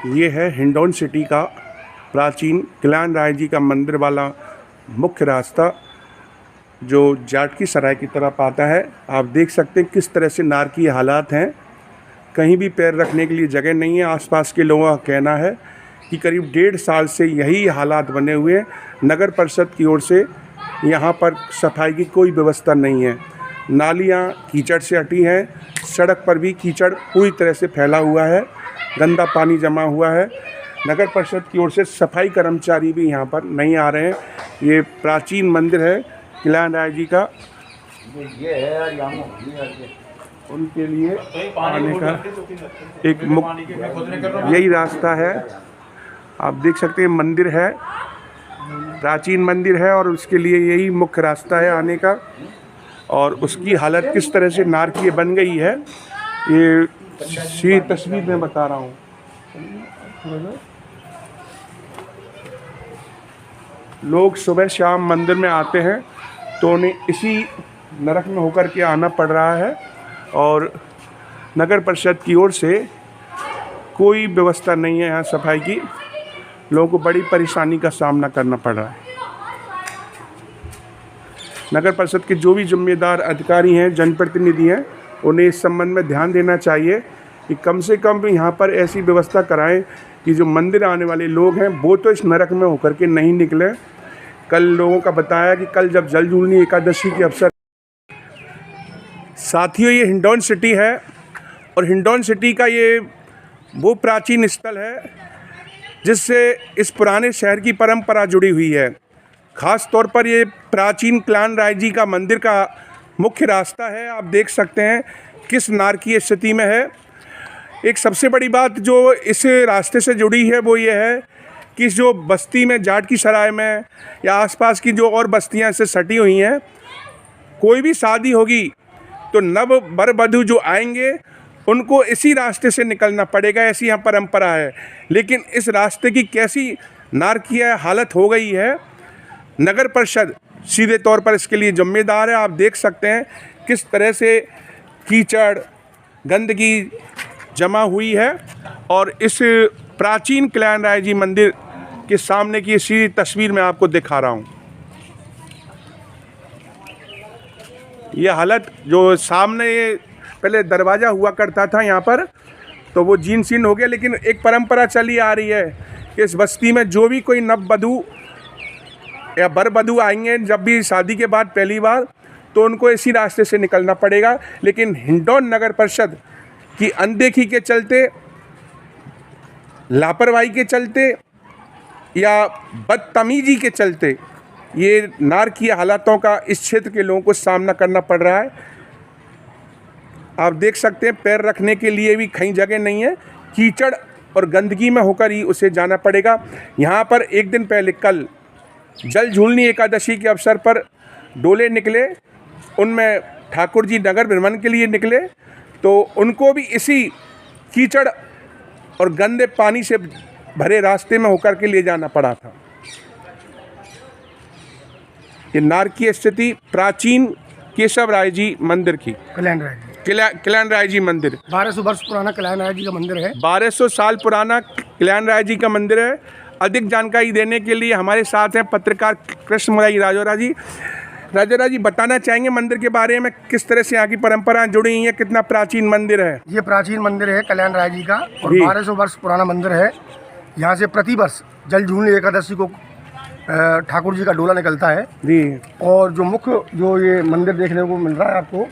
ये है हिंडौन सिटी का प्राचीन कल्याण राय जी का मंदिर वाला मुख्य रास्ता जो जाटकी सराय की तरफ आता है। आप देख सकते हैं किस तरह से नारकीय हालात हैं, कहीं भी पैर रखने के लिए जगह नहीं है। आसपास के लोगों का कहना है कि करीब 1.5 साल से यही हालात बने हुए हैं। नगर परिषद की ओर से यहाँ पर सफाई की कोई व्यवस्था नहीं है। नालियाँ कीचड़ से अटी हैं, सड़क पर भी कीचड़ पूरी तरह से फैला हुआ है, गंदा पानी जमा हुआ है। नगर परिषद की ओर से सफाई कर्मचारी भी यहाँ पर नहीं आ रहे हैं। ये प्राचीन मंदिर है कल्याण राय जी का, उनके लिए आने का एक यही रास्ता है। आप देख सकते हैं मंदिर है, प्राचीन मंदिर है और उसके लिए यही मुख्य रास्ता है आने का। और उसकी हालत किस तरह से नारकीय बन गई है ये सीधी तस्वीर में बता रहा हूँ। लोग सुबह शाम मंदिर में आते हैं तो उन्हें इसी नरक में होकर के आना पड़ रहा है और नगर परिषद की ओर से कोई व्यवस्था नहीं है यहाँ सफाई की। लोगों को बड़ी परेशानी का सामना करना पड़ रहा है। नगर परिषद के जो भी जिम्मेदार अधिकारी हैं, जनप्रतिनिधि हैं, उन्हें इस संबंध में ध्यान देना चाहिए कि कम से कम यहाँ पर ऐसी व्यवस्था कराएं कि जो मंदिर आने वाले लोग हैं वो तो इस नरक में होकर के नहीं निकले। कल लोगों का बताया कि कल जब जल झूलनी एकादशी के अवसर, साथियों ये हिंडौन सिटी है और हिंडौन सिटी का ये वो प्राचीन स्थल है जिससे इस पुराने शहर की परंपरा जुड़ी हुई है। ख़ास तौर पर ये प्राचीन कल्याण राय जी का मंदिर का मुख्य रास्ता है। आप देख सकते हैं किस नारकीय स्थिति में है। एक सबसे बड़ी बात जो इस रास्ते से जुड़ी है वो ये है कि जो बस्ती में जाटकी सराय में या आसपास की जो और बस्तियां इससे सटी हुई हैं, कोई भी शादी होगी तो नव वर वधू जो आएंगे उनको इसी रास्ते से निकलना पड़ेगा, ऐसी यहाँ परंपरा है। लेकिन इस रास्ते की कैसी नारकीय हालत हो गई है, नगर परिषद सीधे तौर पर इसके लिए जिम्मेदार है। आप देख सकते हैं किस तरह से कीचड़ गंदगी जमा हुई है और इस प्राचीन कल्याण राय जी मंदिर के सामने की सीधी तस्वीर मैं आपको दिखा रहा हूँ। यह हालत जो सामने पहले दरवाज़ा हुआ करता था यहाँ पर, तो वो जीर्ण शीर्ण हो गया। लेकिन एक परंपरा चली आ रही है कि इस बस्ती में जो भी कोई नव वधू या वर वधू आएंगे जब भी शादी के बाद पहली बार, तो उनको इसी रास्ते से निकलना पड़ेगा। लेकिन हिंडौन नगर परिषद की अनदेखी के चलते, लापरवाही के चलते या बदतमीजी के चलते ये नारकीय हालातों का इस क्षेत्र के लोगों को सामना करना पड़ रहा है। आप देख सकते हैं पैर रखने के लिए भी कहीं जगह नहीं है, कीचड़ और गंदगी में होकर ही उसे जाना पड़ेगा। यहाँ पर एक दिन पहले कल जल झूलनी एकादशी के अवसर पर डोले निकले, उनमें ठाकुर जी नगर भ्रमण के लिए निकले तो उनको भी इसी कीचड़ और गंदे पानी से भरे रास्ते में होकर के ले जाना पड़ा था। ये नारकीय स्थिति प्राचीन केशव राय जी मंदिर की, कल्याण राय जी मंदिर 1200 वर्ष पुराना कल्याण राय जी का मंदिर है। 1200 साल पुराना कल्याण राय जी का मंदिर है। अधिक जानकारी देने के लिए हमारे साथ हैं पत्रकार कृष्ण मुरारी राजौरा जी। राजौरा जी, बताना चाहेंगे मंदिर के बारे में, किस तरह से यहाँ की परंपराएं जुड़ी हुई हैं, कितना प्राचीन मंदिर है? ये प्राचीन मंदिर है कल्याण राय जी का और 1200 वर्ष पुराना मंदिर है। यहाँ से प्रतिवर्ष जल झूलनी एकादशी को ठाकुर जी का डोला निकलता है जी। और जो मुख्य जो ये मंदिर देखने को मिल रहा है आपको,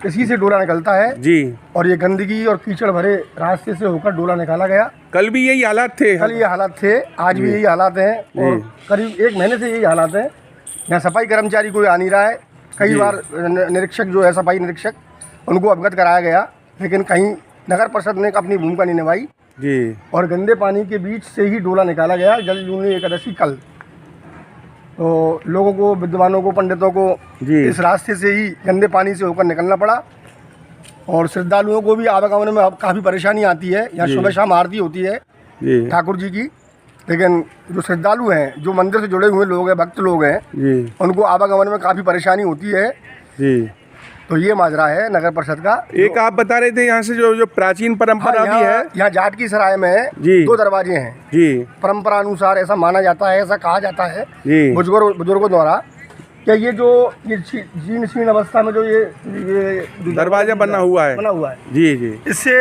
इसी से डोला निकलता है जी। और ये गंदगी और कीचड़ भरे रास्ते से होकर डोला निकाला गया। कल भी यही हालात थे? कल ये हालात थे, आज भी यही हालात हैं और करीब 1 महीने से यही हालात हैं। यहाँ सफाई कर्मचारी कोई आ नहीं रहा है। कई बार निरीक्षक जो है, सफाई निरीक्षक, उनको अवगत कराया गया, लेकिन कहीं नगर परिषद ने अपनी भूमिका नहीं निभाई जी। और गंदे पानी के बीच से ही डोला निकाला गया जल झूलनी एकादशी कल। तो लोगों को, विद्वानों को, पंडितों को इस रास्ते से ही गंदे पानी से होकर निकलना पड़ा और श्रद्धालुओं को भी आवागमन में अब काफ़ी परेशानी आती है। यहाँ सुबह शाम आरती होती है ठाकुर जी की, लेकिन जो श्रद्धालु हैं, जो मंदिर से जुड़े हुए लोग हैं, भक्त लोग हैं, उनको आवागमन में काफ़ी परेशानी होती है जी। तो ये माजरा है नगर परिषद का। एक आप बता रहे थे यहाँ से जो प्राचीन परंपरा भी है, यहाँ जाट की सराय में जी 2 दरवाजे हैं जी, परंपरा अनुसार ऐसा माना जाता है, ऐसा कहा जाता है जी, बुजुर्गों द्वारा कि ये जीर्ण शीर्ण अवस्था में जो ये दरवाजा बना हुआ है जी जी, इससे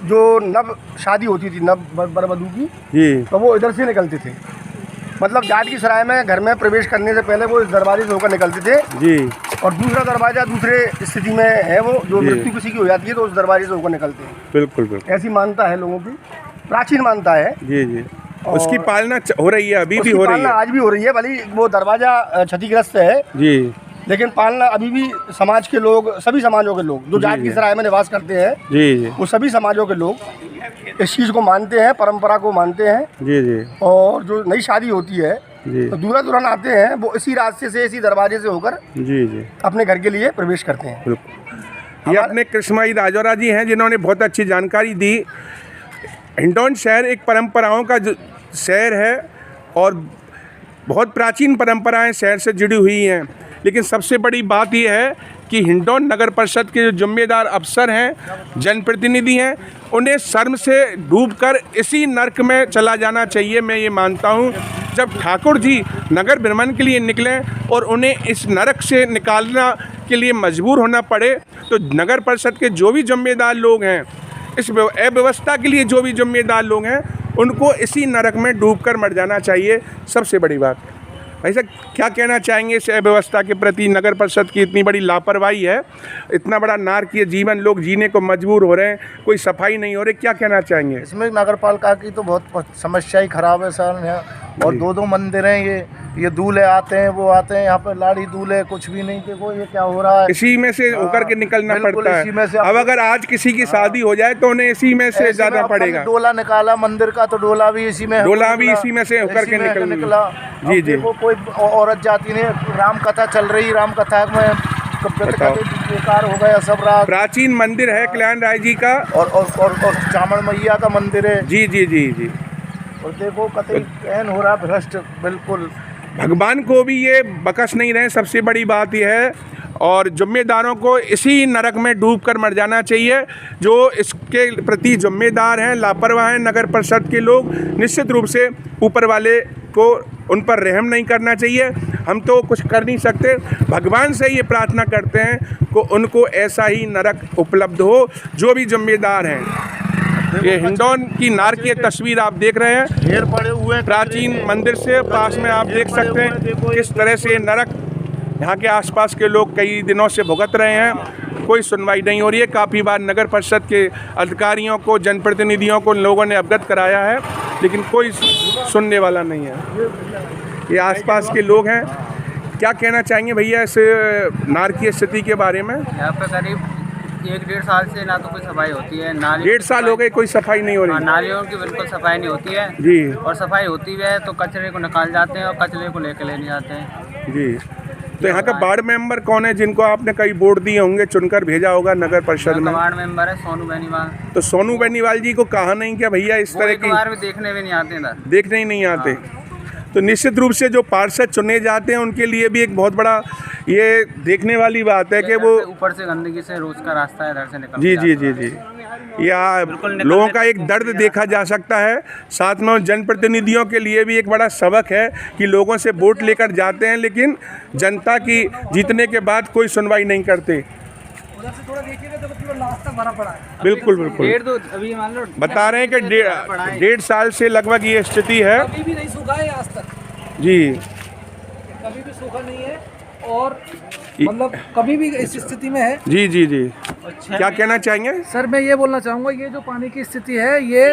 जो नव शादी होती थी नव बरवधू की जी, तो वो इधर से निकलते थे। मतलब जाट की सराय में घर में प्रवेश करने से पहले वो इस दरवाजे से होकर निकलते थे जी, और दूसरा दरवाजा दूसरे स्थिति में है, वो जो मृत्यु किसी की हो जाती है तो उस दरवाजे से होकर निकलते हैं। बिल्कुल बिल्कुल, ऐसी मानता है लोगों की, प्राचीन मानता है जी जी। उसकी पालना हो रही है, अभी भी हो रही है, आज भी हो रही है। भले वो दरवाजा क्षतिग्रस्त है जी लेकिन पालना अभी भी समाज के लोग, सभी समाजों के लोग जो जाट की सराय में निवास करते हैं जी जी, वो सभी समाजों के लोग इस चीज़ को मानते हैं, परंपरा को मानते हैं। जी जी, और जो नई शादी होती है जी, तो दूल्हा दुल्हन आते हैं, वो इसी रास्ते से, इसी दरवाजे से होकर जी जी, अपने घर के लिए प्रवेश करते हैं। बिल्कुल। ये अपने कृष्णमाई राजौरा जी हैं जिन्होंने बहुत अच्छी जानकारी दी। हिंडौन शहर एक परंपराओं का शहर है और बहुत प्राचीन परंपराएं शहर से जुड़ी हुई हैं, लेकिन सबसे बड़ी बात यह है कि हिंडौन नगर परिषद के जो जिम्मेदार अफसर हैं, जनप्रतिनिधि हैं, उन्हें शर्म से डूबकर इसी नर्क में चला जाना चाहिए। मैं ये मानता हूँ जब ठाकुर जी नगर भ्रमण के लिए निकलें और उन्हें इस नरक से निकालना के लिए मजबूर होना पड़े तो नगर परिषद के जो भी जिम्मेदार लोग हैं, इस अव्यवस्था के लिए जो भी जिम्मेदार लोग हैं, उनको इसी नरक में डूबकर मर जाना चाहिए। सबसे बड़ी बात ऐसा क्या कहना चाहेंगे इस अव्यवस्था के प्रति? नगर परिषद की इतनी बड़ी लापरवाही है, इतना बड़ा नारकीय जीवन लोग जीने को मजबूर हो रहे हैं, कोई सफाई नहीं हो रही, क्या कहना चाहेंगे? इसमें नगर पालिका की तो बहुत समस्या ही खराब है सर। यहाँ और 2 मंदिर हैं, ये दूल्हे आते हैं, वो आते हैं, यहाँ पे लाड़ी दूल्हे कुछ भी नहीं। देखो ये क्या हो रहा है, इसी में से होकर के निकलना पड़ता है। इसी में से अब अगर आज किसी की शादी हो जाए तो उन्हें इसी में से जाना पड़ेगा। डोला निकाला मंदिर का तो डोला भी इसी में से होकर के निकला। जी जी, वो कोई औरत जाती नहीं, राम कथा चल रही, राम कथा में बेकार हो गया सब रात। प्राचीन मंदिर है कल्याण राय जी का और चामड़ मैया का मंदिर है। जी जी जी जी, और देखो कतई कहन हो रहा भ्रष्ट, बिल्कुल। भगवान को भी ये बकस नहीं रहे, सबसे बड़ी बात यह है। और जिम्मेदारों को इसी नरक में डूबकर मर जाना चाहिए। जो इसके प्रति जिम्मेदार हैं, लापरवाह हैं नगर परिषद के लोग, निश्चित रूप से ऊपर वाले को उन पर रहम नहीं करना चाहिए। हम तो कुछ कर नहीं सकते, भगवान से ये प्रार्थना करते हैं कि उनको ऐसा ही नरक उपलब्ध हो जो भी जिम्मेदार हैं। ये हिंडौन की नारकीय तस्वीर आप देख रहे हैं, ढेर पड़े हुए प्राचीन मंदिर से पास में आप देख सकते हैं किस तरह से नरक यहाँ के आसपास के लोग कई दिनों से भुगत रहे हैं। कोई सुनवाई नहीं हो रही है। काफ़ी बार नगर परिषद के अधिकारियों को, जनप्रतिनिधियों को लोगों ने अवगत कराया है, लेकिन कोई सुनने वाला नहीं है। ये आसपास के लोग हैं, क्या कहना चाहेंगे भैया इस नारकीय स्थिति के बारे में? यहाँ पे करीब 1-1.5 साल से ना तो कोई सफाई होती है, नाली 1.5 साल हो गए कोई सफाई नहीं हो रही। नालियों की बिल्कुल सफाई नहीं होती है जी, और सफाई होती भी है तो कचरे को निकाल जाते हैं और कचरे को लेके ले नहीं जाते हैं जी। तो यहाँ का वार्ड मेंबर कौन है जिनको आपने कई वोट दिए होंगे, चुनकर भेजा होगा नगर परिषद में? वार्ड मेंबर है सोनू बेनीवाल। तो सोनू बेनीवाल जी को कहा नहीं क्या भैया इस तरह की? बार भी देखने भी नहीं आते इधर, देखने ही नहीं आते। तो निश्चित रूप से जो पार्षद चुने जाते हैं उनके लिए भी एक बहुत बड़ा ये देखने वाली बात है कि वो ऊपर से गंदगी से रोज का रास्ता है, इधर से निकल जी जी जी जी, या लोगों का एक दर्द देखा जा सकता है। साथ में जनप्रतिनिधियों के लिए भी एक बड़ा सबक है कि लोगों से वोट लेकर जाते हैं, लेकिन जनता की जीतने के बाद कोई सुनवाई नहीं करते। बिल्कुल बिल्कुल, अभी मान लो बता रहे हैं कि 1.5 साल से लगभग ये स्थिति है। कभी भी नहीं सूखा है आज तक, जी, कभी भी सूखा नहीं है और मतलब कभी भी इस स्थिति में है। जी जी जी, क्या कहना चाहेंगे? सर मैं ये बोलना चाहूँगा, ये जो पानी की स्थिति है ये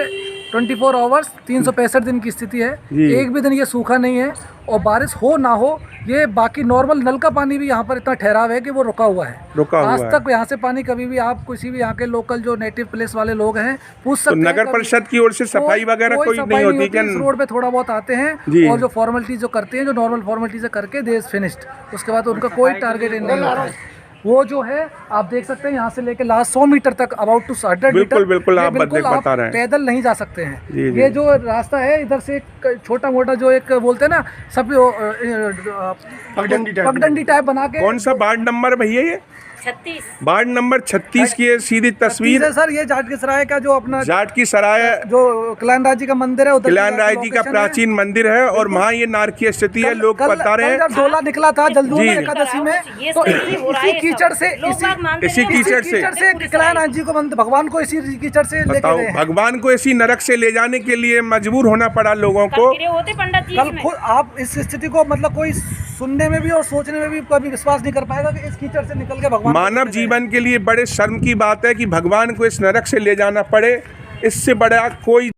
24 आवर्स 365 दिन की स्थिति है। एक भी दिन ये सूखा नहीं है और बारिश हो ना हो, ये बाकी नॉर्मल नल का पानी भी यहाँ पर इतना ठहराव है कि वो रुका हुआ है। आज तक यहाँ से पानी कभी भी आप किसी भी यहाँ के लोकल जो नेटिव प्लेस वाले लोग हैं पूछ सकते हैं। नगर परिषद की ओर से सफाई वगैरह कोई नहीं होती क्या? रोड पे थोड़ा बहुत आते हैं और जो फॉर्मेलिटी जो करते हैं, जो नॉर्मल फॉर्मेलिटी से करके दे इज फिनिश्ड, उसके बाद उनका कोई टारगेट नहीं होता है। वो जो है आप देख सकते हैं यहाँ से लेके लास्ट 100 मीटर तक, अबाउट टू 100 मीटर, बिल्कुल आप बता रहे हैं, पैदल नहीं जा सकते हैं। जी, जी। ये जो रास्ता है इधर से छोटा मोटा जो एक बोलते हैं ना सब पगडंडी टाइप बना के। कौन सा वार्ड नंबर भैया ये? वार्ड नंबर 36 की ये सीधी तस्वीर है सर, ये जाट की सराय का जो अपना जाट की सराय जो कल्याणराज जी का मंदिर है, उधर कल्याण राय जी का प्राचीन मंदिर है और वहाँ ये नारकीय स्थिति है। लोग बता रहे हैं जब डोला निकला था जल्दू में जी। एकादशी में, तो इसी कीचड़ से इसी कीचड़ से कल्याण जी को भगवान को इसी कीचड़ से लेके बताओ, गए हैं। भगवान को इसी नरक से ले जाने के लिए मजबूर होना पड़ा लोगों को। कल खुद आप इस स्थिति को मतलब कोई सुनने में भी और सोचने में भी कभी विश्वास नहीं कर पाएगा कि इस कीचड़ से निकल के भगवान मानव जीवन के लिए बड़े शर्म की बात है कि भगवान को इस नरक से ले जाना पड़े। इससे बड़ा कोई